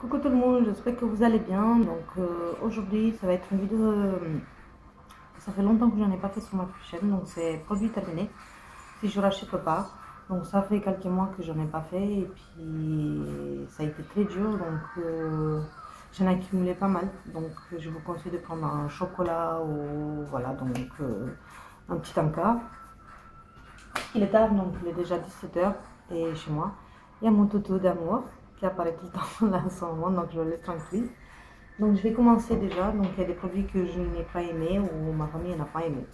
Coucou tout le monde, j'espère que vous allez bien. Donc aujourd'hui ça va être une vidéo, ça fait longtemps que j'en ai pas fait sur ma chaîne, donc c'est produit terminé, si je rachète pas. Donc ça fait quelques mois que j'en ai pas fait et puis ça a été très dur, donc j'en ai accumulé pas mal. Donc je vous conseille de prendre un chocolat ou voilà, donc un petit encas. Il est tard, donc il est déjà 17h et chez moi il y a mon toutou d'amour qui apparaît tout le temps là en ce moment, donc je le laisse tranquille. Donc je vais commencer déjà. Donc il y a des produits que je n'ai pas aimé ou ma famille n'a pas aimé.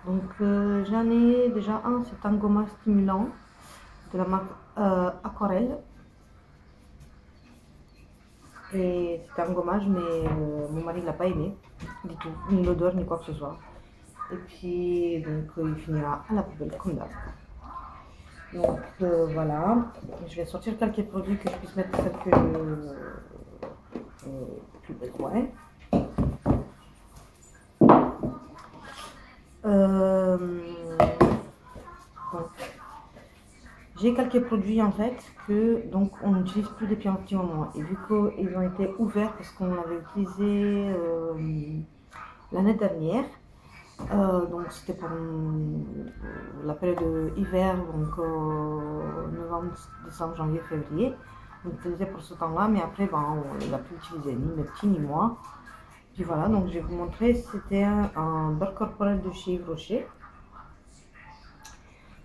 Donc j'en ai déjà un, c'est un gommage stimulant de la marque Aquarelle. Et c'est un gommage, mais mon mari ne l'a pas aimé du tout, ni l'odeur ni quoi que ce soit. Et puis donc il finira à la poubelle comme d'hab. Donc voilà, je vais sortir quelques produits que je puisse mettre celles que plus besoin. J'ai quelques produits en fait que donc on n'utilise plus depuis un petit moment, et vu qu'ils ont été ouverts parce qu'on l'avait utilisé l'année dernière, donc c'était pour la période hiver, donc novembre, décembre, janvier, février. On utilisait pour ce temps-là, mais après on ne l'a plus utilisé, ni mes petits ni moi. Puis voilà, donc je vais vous montrer, c'était un beurre corporel de chez Yves Rocher.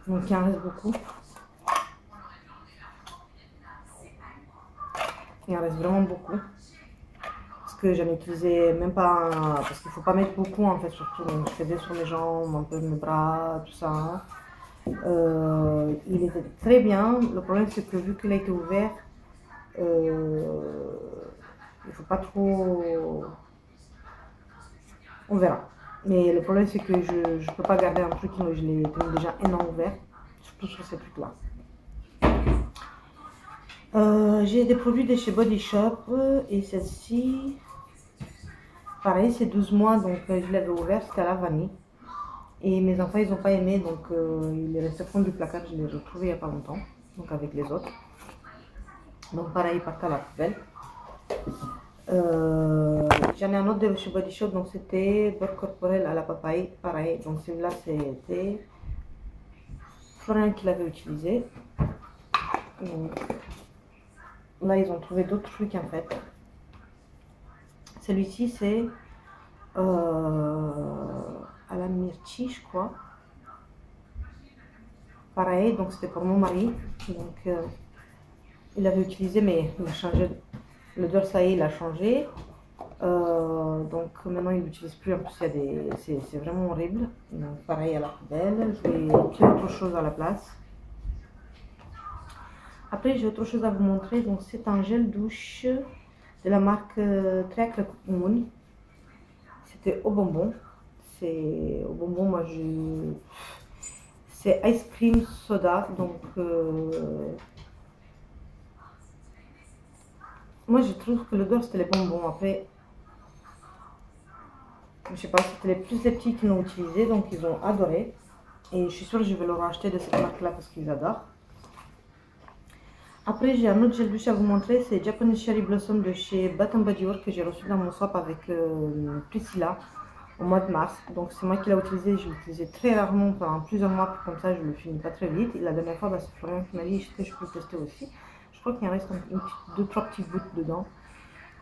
Donc il en reste beaucoup. Il en reste vraiment beaucoup. Parce que j'en utilisais même pas, parce qu'il ne faut pas mettre beaucoup en fait, surtout. Donc je faisais sur mes jambes, un peu mes bras, tout ça. Il était très bien. Le problème c'est que vu qu'il a été ouvert, il ne faut pas trop... On verra. Mais le problème c'est que je ne peux pas garder un truc, je l'ai déjà un an ouvert, surtout sur ces trucs là. J'ai des produits de chez Body Shop et celle-ci, pareil, c'est 12 mois, donc je l'avais ouvert, c'était à la vanille. Et mes enfants, ils n'ont pas aimé, donc il est resté au fond du placard, je l'ai retrouvé il n'y a pas longtemps, donc avec les autres. Donc pareil, il partait à la poubelle. J'en ai un autre de chez Body Shop, donc c'était beurre corporel à la papaye, pareil. Donc celui-là, c'était Florian qui l'avait utilisé. Donc, là, ils ont trouvé d'autres trucs en fait. Celui-ci, c'est à la myrtille, je crois. Pareil, donc c'était pour mon mari. Donc, il l'avait utilisé, mais il a changé. L'odeur, ça y est, il a changé. Donc maintenant, il l'utilise plus. En plus, c'est vraiment horrible. Donc, pareil à la poubelle. Je vais créer autre chose à la place. Après, j'ai autre chose à vous montrer. Donc, c'est un gel douche de la marque Trek Moon. C'était au bonbon. C'est au bonbon, moi c'est ice cream soda. Donc, moi je trouve que l'odeur c'était les bonbons. Après, je sais pas, c'était plus les petits qui l'ont utilisé, donc ils ont adoré. Et je suis sûre que je vais leur acheter de cette marque là parce qu'ils adorent. Après, j'ai un autre gel douche à vous montrer, c'est Japanese Cherry Blossom de chez Bath & Body Works que j'ai reçu dans mon swap avec Priscilla au mois de mars. Donc c'est moi qui l'ai utilisé, je l'ai utilisé très rarement pendant plusieurs mois, comme ça je le finis pas très vite. Et la dernière fois, c'est Florian qui m'a dit que je peux le tester aussi. Je crois qu'il en reste 2-3 petites gouttes dedans.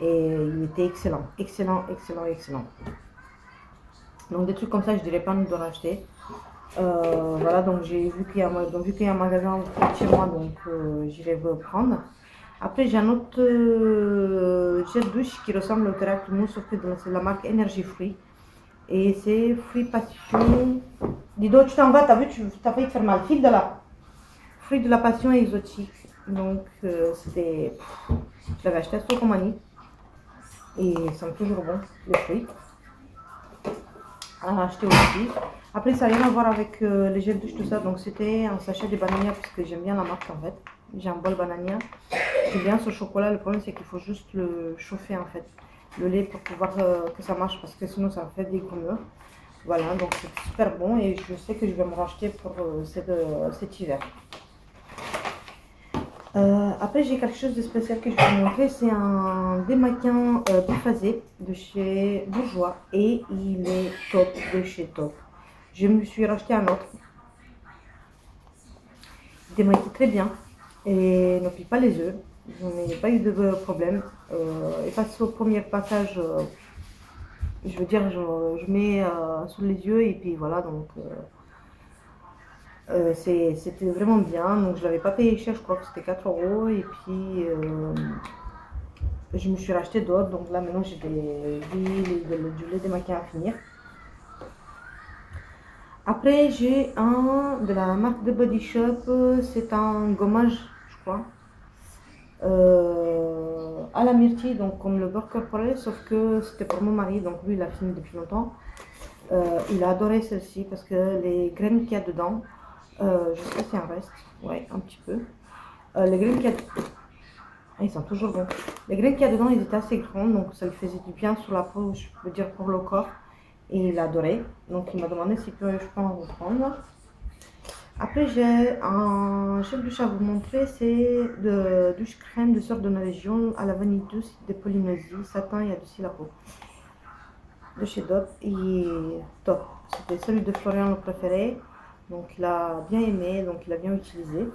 Et il était excellent, excellent, excellent, excellent. Donc des trucs comme ça, je dirais pas nous de racheter. Voilà, donc j'ai vu qu'il y a un magasin près de chez moi, donc j'irai vous prendre. Après, j'ai un autre gel douche qui ressemble au Terrac Mousse, sauf que c'est la marque Energy Free. Et c'est Fruit Passion. Dido, tu t'en vas, t'as vu, tu as failli te faire mal. File de là. Fruit de la passion exotique. Donc, c'était. Je l'avais acheté à Socomanie. Et ils sont toujours bons, les fruits. À acheter aussi. Après, ça n'a rien à voir avec les gels douche, tout ça. Donc, c'était un sachet de banania, parce que j'aime bien la marque en fait. J'ai un bol banania. J'aime bien ce chocolat. Le problème, c'est qu'il faut juste le chauffer en fait. Le lait pour pouvoir que ça marche, parce que sinon, ça fait des grumeurs. Voilà, donc c'est super bon. Et je sais que je vais me racheter pour cet hiver. Après, j'ai quelque chose de spécial que je vais vous montrer. C'est un démaquillant biphasé de chez Bourjois et il est top de chez top. Je me suis racheté un autre. Il démaquille très bien et ne plie pas les œufs. Je n'ai pas eu de problème. Et face au premier passage, je veux dire, je mets sous les yeux et puis voilà. Donc, c'était vraiment bien. Donc, je l'avais pas payé cher. Je crois que c'était 4 euros. Et puis, je me suis racheté d'autres. Donc là, maintenant, j'ai du lait démaquillant à finir. Après, j'ai un de la marque de Body Shop. C'est un gommage, je crois. À la myrtille, donc comme le beurre corporel, sauf que c'était pour mon mari, donc lui il a fini depuis longtemps. Il a adoré celle-ci parce que les graines qu'il y a dedans, je sais pas s'il y a un reste, ouais, un petit peu. Les graines qu'il y a, ils sont toujours bons. Les graines qu'il y a dedans, ils étaient assez grandes, donc ça lui faisait du bien sur la peau, je peux dire pour le corps. Et il a adoré, donc il m'a demandé si je peux en reprendre. Après, j'ai un chef douche à vous montrer, c'est de douche crème de sorte de ma région à la vanille douce de Polynésie, satin et adouci la peau. De chez Dove, et top. C'était celui de Florian le préféré, donc il a bien aimé, donc il a bien utilisé.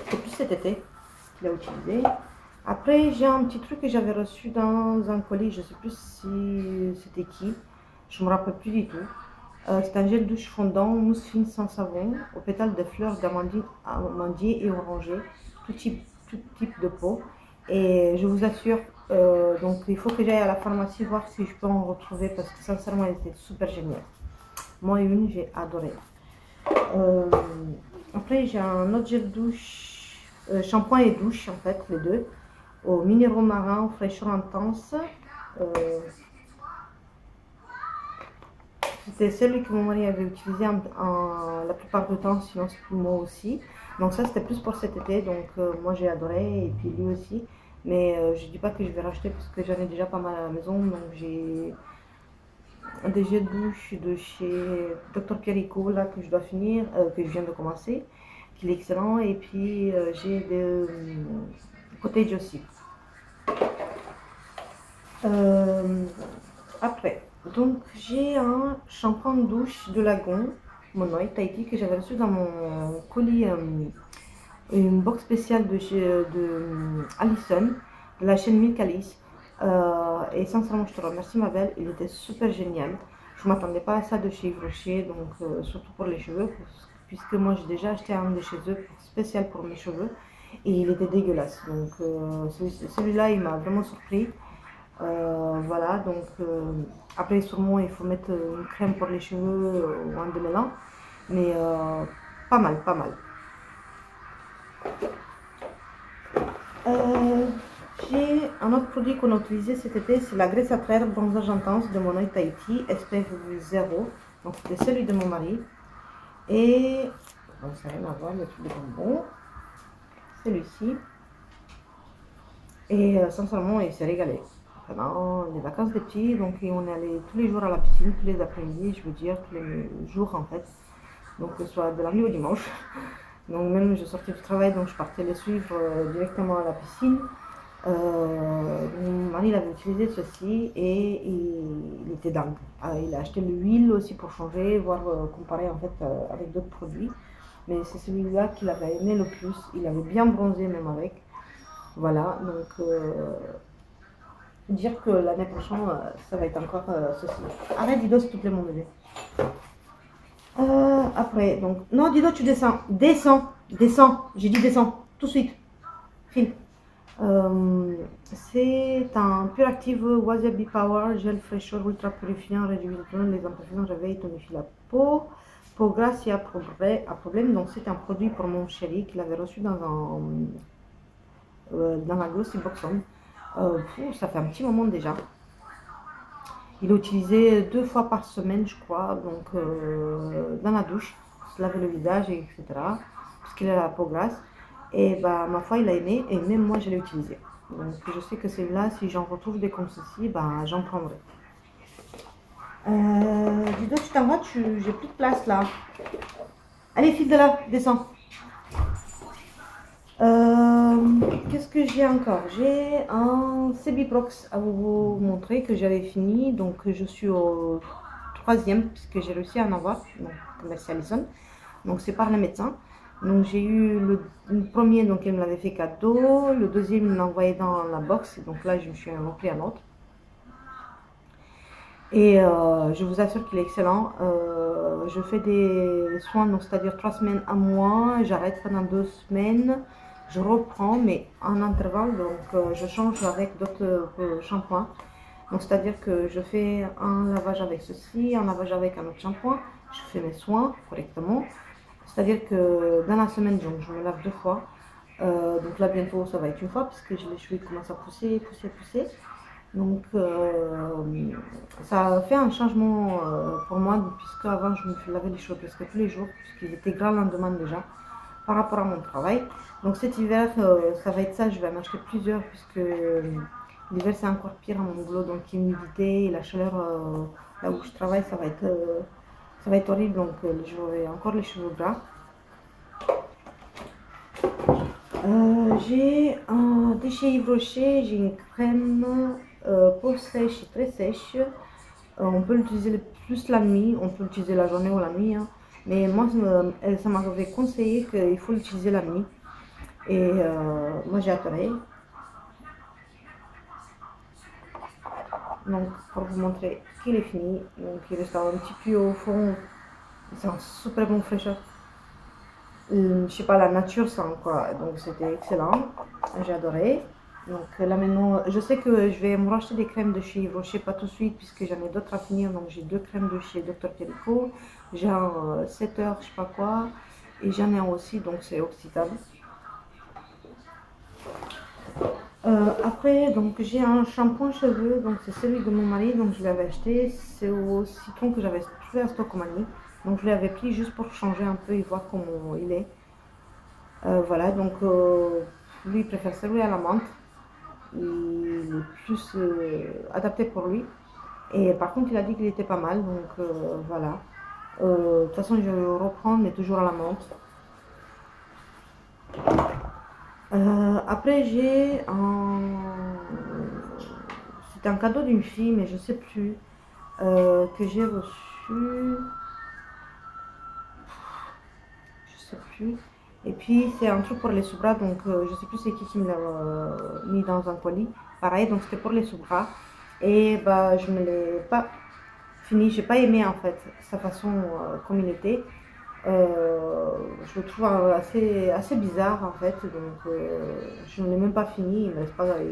C'est plus cet été qu'il a utilisé. Après, j'ai un petit truc que j'avais reçu dans un colis, je ne sais plus si c'était qui, je ne me rappelle plus du tout. C'est un gel douche fondant, mousse fine sans savon, aux pétales de fleurs d'amandier et orangé, tout type de peau. Et je vous assure, donc il faut que j'aille à la pharmacie voir si je peux en retrouver parce que sincèrement, elle était super géniale. Moi, une, j'ai adoré. Après, j'ai un autre gel douche, shampoing et douche en fait, les deux, aux minéraux marins, fraîcheur intense. C'était celui que mon mari avait utilisé la plupart du temps, sinon moi aussi. Donc ça c'était plus pour cet été, donc moi j'ai adoré et puis lui aussi. Mais je dis pas que je vais racheter parce que j'en ai déjà pas mal à la maison. Donc j'ai des jets de douche de chez Dr Pierrico là que je dois finir, que je viens de commencer, qui est excellent. Et puis j'ai de Cottage aussi. Après. Donc j'ai un shampoing de douche de Lagon, mon oeil Tahiti, que j'avais reçu dans mon colis, une box spéciale de Allison, de la chaîne Milk Alice. Et sincèrement, je te remercie ma belle, il était super génial. Je ne m'attendais pas à ça de chez Yves Rocher, donc surtout pour les cheveux, puisque moi j'ai déjà acheté un de chez eux spécial pour mes cheveux et il était dégueulasse. Donc celui-là, il m'a vraiment surpris. Voilà, donc après sûrement il faut mettre une crème pour les cheveux ou un démêlant, mais pas mal, pas mal. J'ai un autre produit qu'on a utilisé cet été, c'est la graisse à traire bronzage intense de mon oeil Tahiti, SPF 0, donc c'était celui de mon mari. Et bon, ça n'a rien à voir, le truc de bonbon, celui-ci. Et sincèrement, il s'est régalé. Pendant les vacances des petits, donc on est allé tous les jours à la piscine, tous les après-midi, je veux dire, tous les jours en fait. Donc soit de lundi au dimanche. Donc même je sortais du travail, donc je partais les suivre directement à la piscine. Mon mari il avait utilisé ceci et il était dingue. Il a acheté l'huile aussi pour changer, voire comparer en fait avec d'autres produits. Mais c'est celui-là qu'il avait aimé le plus. Il avait bien bronzé même avec. Voilà, donc dire que l'année prochaine, ça va être encore ceci. Arrête Dido s'il te plaît mon bébé. Après, donc, non Dido tu descends, descends, j'ai dit descends, tout de suite, file. C'est un Pure Active Wasabi Power Gel fraîcheur ultra purifiant, réduit les imperfections, réveille, tonifie la peau. Peau grasse et à problème, donc c'est un produit pour mon chéri qu'il avait reçu dans la Glossy Box Home. Ça fait un petit moment déjà. Il est utilisé 2 fois par semaine, je crois, donc dans la douche, pour se laver le visage, etc. Parce qu'il a la peau grasse. Et bah, ma foi, il a aimé, et même moi, je l'ai utilisé. Donc je sais que celui-là, si j'en retrouve des comme ceci, bah, j'en prendrai. Dido, tu t'en vas, j'ai plus de place là. Allez, file de là, descends. qu'est-ce que j'ai encore? J'ai un Cebiprox à vous montrer que j'avais fini. Donc je suis au troisième puisque j'ai réussi à en avoir. Donc merci Alison. Donc c'est par le médecin. Donc j'ai eu le premier, donc elle me l'avait fait cadeau. Le deuxième, il m'a envoyé dans la box. Donc là, je me suis repris un autre. Et je vous assure qu'il est excellent. Je fais des soins, donc c'est-à-dire 3 semaines à mois. J'arrête pendant 2 semaines. Je reprends, mais en intervalle. Donc je change avec d'autres shampoings. Donc c'est-à-dire que je fais un lavage avec ceci, un lavage avec un autre shampoing. Je fais mes soins correctement. C'est-à-dire que dans la semaine, donc, je me lave 2 fois. Donc là, bientôt, ça va être une fois, puisque les cheveux commencent à pousser, pousser, pousser. Donc, ça a fait un changement pour moi, puisque avant, je me lavais les cheveux presque tous les jours, puisqu'ils étaient gras le lendemain déjà, par rapport à mon travail. Donc cet hiver, ça va être ça, je vais en acheter plusieurs, puisque l'hiver, c'est encore pire à mon boulot. Donc l'humidité et la chaleur, là où je travaille, ça va être horrible. Donc j'aurai encore les cheveux gras. J'ai un déchet Yves Rocher, j'ai une crème peau sèche et très sèche. On peut l'utiliser plus la nuit, on peut l'utiliser la journée ou la nuit. Hein. Mais moi, ça m'avait conseillé qu'il faut l'utiliser la nuit. Et moi, j'ai adoré. Donc, pour vous montrer qu'il est fini. Donc, il reste un petit peu au fond. C'est un super bon fraîcheur. Je sais pas, la nature sent quoi. Donc, c'était excellent. J'ai adoré. Donc là maintenant, je sais que je vais me racheter des crèmes de chez Yves Rocher, pas tout de suite puisque j'en ai d'autres à finir. Donc j'ai 2 crèmes de chez Dr Perico, j'ai un 7 heures, je sais pas quoi, et j'en ai un aussi, donc c'est Occitane. Après, donc j'ai un shampoing cheveux, donc c'est celui de mon mari, donc je l'avais acheté, c'est au citron que j'avais trouvé à Stockmannie. Donc je l'avais pris juste pour changer un peu et voir comment il est. Voilà, donc lui il préfère celui à la menthe. Il est plus adapté pour lui. Et par contre, il a dit qu'il était pas mal, donc voilà. De toute façon, je vais le reprendre, mais toujours à la menthe. Après, j'ai un... C'est un cadeau d'une fille, mais je sais plus. Que j'ai reçu. Je sais plus. Et puis, c'est un truc pour les sous-bras, donc je sais plus c'est qui me l'a mis dans un colis. Pareil, donc c'était pour les sous-bras. Et bah, je ne l'ai pas fini, j'ai pas aimé en fait sa façon comme il était. Je le trouve assez bizarre en fait, donc je ne l'ai même pas fini, il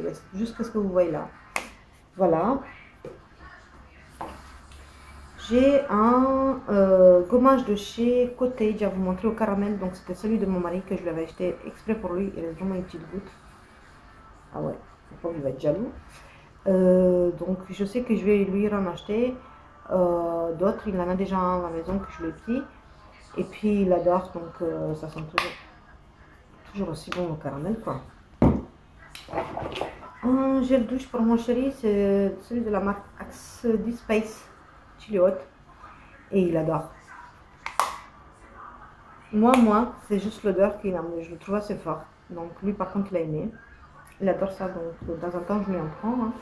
reste juste ce que vous voyez là. Voilà. J'ai un gommage de chez Cottage à vous montrer au caramel, donc c'était celui de mon mari que je lui avais acheté exprès pour lui, il reste vraiment une petite goutte. Ah ouais, le pauvre il va être jaloux. Donc je sais que je vais lui en acheter d'autres, il en a déjà un à la maison que je lui ai pris. Et puis il adore, donc ça sent toujours aussi bon au caramel quoi. Un gel douche pour mon chéri, c'est celui de la marque Axe D-Space Chili Hot. Et il adore. Moi, c'est juste l'odeur qu'il aime, je le trouve assez fort. Donc lui par contre il a aimé. Il adore ça, donc de temps en temps je lui en prends. Hein.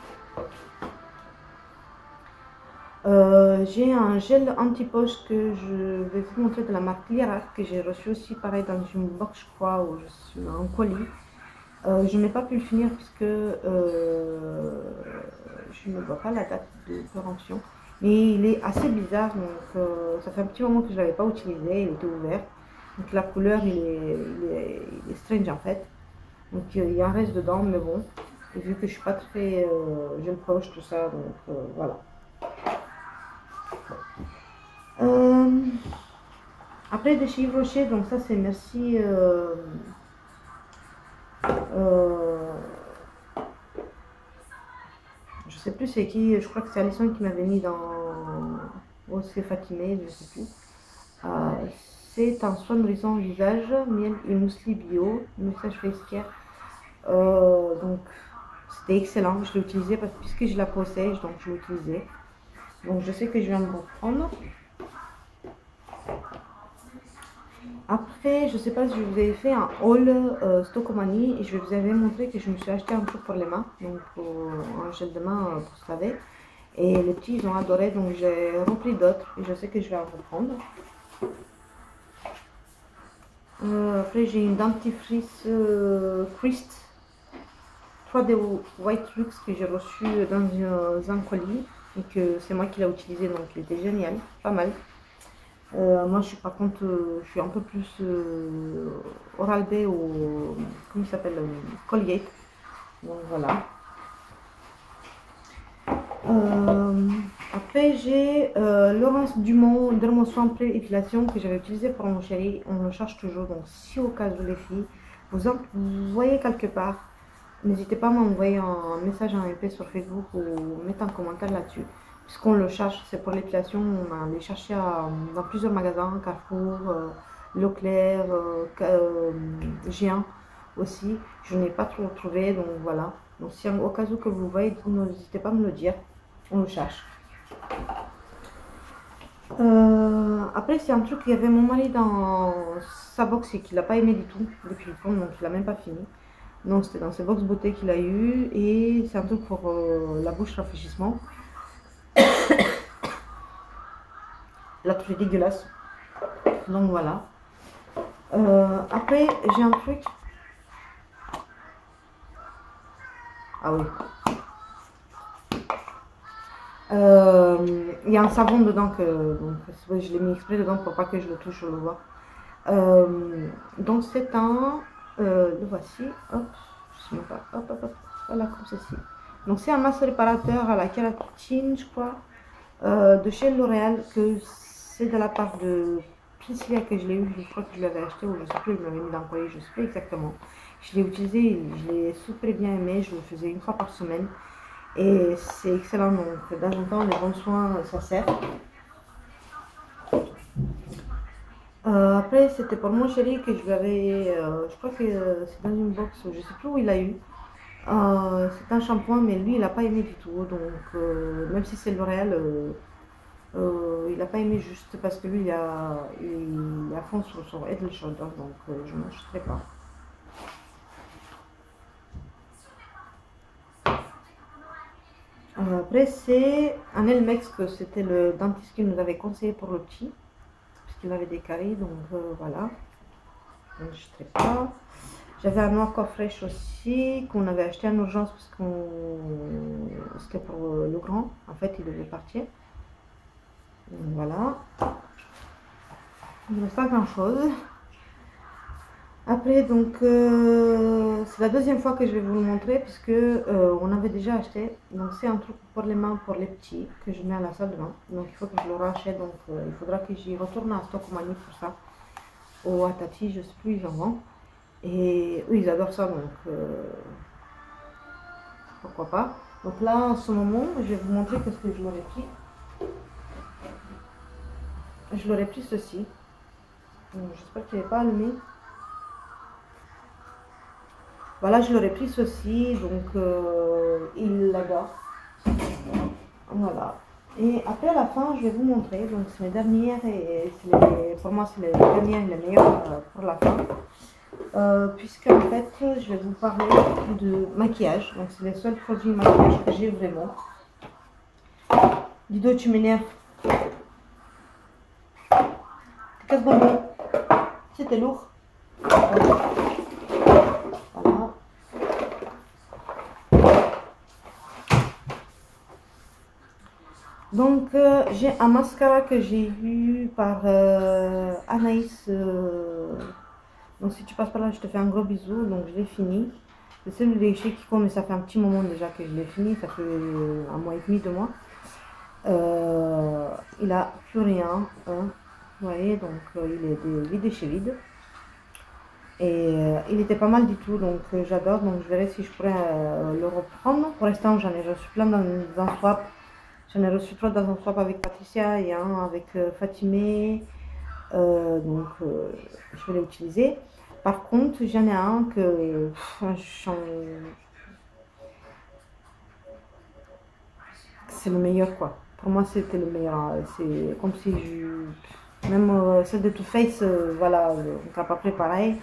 J'ai un gel anti-poche que je vais vous montrer de la marque Liarac que j'ai reçu aussi pareil dans une box je crois ou un colis. Je n'ai pas pu le finir puisque je ne vois pas la date de péremption. Mais il est assez bizarre, donc ça fait un petit moment que je ne l'avais pas utilisé, il était ouvert. Donc la couleur il est strange en fait. Donc il y a un reste dedans, mais bon. Et vu que je suis pas très jeune poche, tout ça, donc voilà. Après de chez Yves Rocher, donc ça c'est merci je sais plus c'est qui, je crois que c'est Alison qui m'avait mis dans c'est Fatimé, je sais plus. C'est un soin nourrissant visage, miel et muesli bio, message face care. Donc c'était excellent, je l'ai utilisé parce que puisque je la possède, donc je l'ai utilisé. Donc je sais que je viens de me reprendre. Après, je sais pas si je vous avais fait un haul Stockomanie et je vous avais montré que je me suis acheté un truc pour les mains, donc un gel de main pour se laver. Et les petits, ils ont adoré, donc j'ai repris d'autres et je sais que je vais en reprendre. Après, j'ai une dentifrice Christ 3D White Lux que j'ai reçu dans un colis et que c'est moi qui l'ai utilisé, donc il était génial, pas mal. Moi, je suis par contre, je suis un peu plus Oral-B ou comment il s'appelle, Colgate. Donc voilà. Après, j'ai Laurence Dumont Dermosoin Pré-Épilation que j'avais utilisé pour mon chéri. On le cherche toujours. Donc, si au cas où les filles, vous voyez quelque part, n'hésitez pas à m'envoyer un message en MP sur Facebook ou mettre un commentaire là-dessus. Puisqu'on le cherche, c'est pour l'épilation. On a allé chercher dans plusieurs magasins, Carrefour, Leclerc, Géant aussi. Je n'ai pas trop trouvé, donc voilà. Donc, si au cas où que vous voyez, n'hésitez pas à me le dire. On le cherche. Après, c'est un truc qu'il y avait mon mari dans sa box et qu'il n'a pas aimé du tout depuis le fond, donc il n'a même pas fini. Non, c'était dans ses box beauté qu'il a eu et c'est un truc pour la bouche rafraîchissement. La truc est dégueulasse. Donc voilà. Après, j'ai un truc. Ah oui. Il y a un savon dedans donc, je l'ai mis exprès dedans pour pas que je le touche, je le vois. Donc c'est un, le voici, hop, je sais même pas, hop, hop, hop, voilà comme ceci. Donc c'est un masque réparateur à la kératine, je crois, de chez L'Oréal, que c'est de la part de Priscilla que je l'ai eu, je crois que je l'avais acheté ou je sais plus, il m'avait mis dans le colis, je sais plus exactement. Je l'ai utilisé, je l'ai super bien aimé, je le faisais une fois par semaine. Et c'est excellent, donc dans un temps, les bons soins, ça sert. Après, c'était pour mon chéri que je lui avais, je crois que c'est dans une box, je sais plus où il a eu. C'est un shampoing, mais lui, il n'a pas aimé du tout. Donc, même si c'est L'Oréal, il n'a pas aimé juste parce que lui, il est à fond sur son Head and Shoulders, donc je ne m'achèterai pas. Après, c'est un Elmex que c'était le dentiste qui nous avait conseillé pour le petit, puisqu'il avait des caries, donc voilà. Je ne l'achèterai pas. J'avais un Aqua Fresh aussi qu'on avait acheté en urgence parce que c'était pour le grand. En fait, il devait partir. Donc, voilà. Il ne reste pas grand chose. Après, donc, c'est la deuxième fois que je vais vous le montrer puisque on avait déjà acheté. Donc, c'est un truc pour les mains, pour les petits, que je mets à la salle de bain. Donc, il faut que je le rachète. Donc, il faudra que j'y retourne à Stockomanie pour ça. Ou à Tati, je ne sais plus, ils en vendent. Et eux, ils adorent ça, donc pourquoi pas. Donc là, en ce moment, je vais vous montrer qu'est-ce que je l'aurais pris. Je l'aurais pris ceci. J'espère qu'il n'est pas allumé. Voilà, je l'aurais pris ceci, donc il l'adore. Voilà. Et après, à la fin, je vais vous montrer. Donc, c'est les dernières et pour moi, c'est les dernières et les meilleures pour la fin. Puisque en fait je vais vous parler de maquillage, donc c'est les seuls produits maquillage que j'ai vraiment. Dido, tu m'énerves. Casse-bonbon, c'était lourd. Voilà. Donc j'ai un mascara que j'ai eu par Anaïs. Donc si tu passes par là, je te fais un gros bisou. Donc je l'ai fini. C'est celui de chez Kiko, mais ça fait un petit moment déjà que je l'ai fini. Ça fait un mois et demi, 2 mois. Il a plus rien. Hein. Vous voyez, donc il est vide chez vide. Et il était pas mal du tout. Donc j'adore. Donc je verrai si je pourrais le reprendre. Pour l'instant, j'en ai reçu plein dans un swap. J'en ai reçu 3 dans un swap avec Patricia et un avec Fatimé. Donc je vais les utiliser. Par contre, j'en ai un que c'est le meilleur quoi. Pour moi, c'était le meilleur. C'est comme si Même celle de Too Faced, voilà, donc à peu près pareil.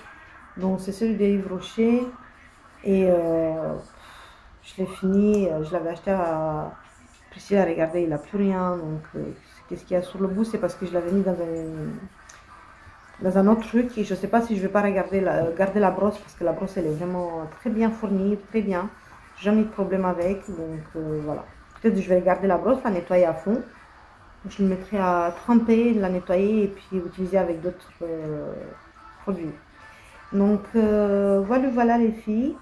Donc c'est celui de Yves Rocher. Et je l'ai fini, je l'avais acheté à Priscilla, regardez, il n'a plus rien. Donc qu'est-ce qu'il y a sur le bout? C'est parce que je l'avais mis dans un autre truc. Et je ne sais pas si je vais pas garder la brosse parce que la brosse elle est vraiment très bien fournie, très bien. Jamais eu de problème avec. Donc voilà. Peut-être que je vais garder la brosse, la nettoyer à fond. Je le mettrai à tremper, la nettoyer et puis utiliser avec d'autres produits. Donc voilà les filles.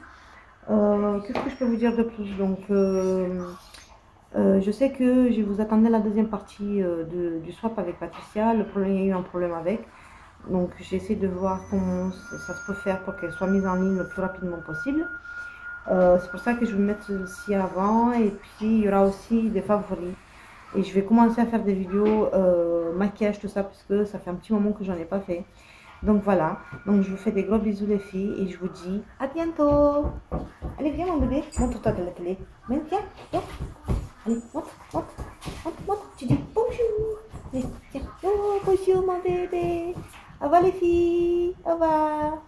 Qu'est-ce que je peux vous dire de plus? Donc je sais que je vous attendais la deuxième partie du swap avec Patricia. Il y a eu un problème avec. Donc j'essaie de voir comment ça se peut faire pour qu'elle soit mise en ligne le plus rapidement possible. C'est pour ça que je vais mettre ceci avant. Et puis il y aura aussi des favoris. Et je vais commencer à faire des vidéos maquillage, tout ça, parce que ça fait un petit moment que j'en ai pas fait. Donc voilà, donc je vous fais des gros bisous les filles et je vous dis à bientôt. Allez, viens mon bébé, montre-toi de la télé. Viens, viens. Allez, montre. Tu dis bonjour. Allez, tiens. Oh, bonjour mon bébé. Au revoir les filles. Au revoir.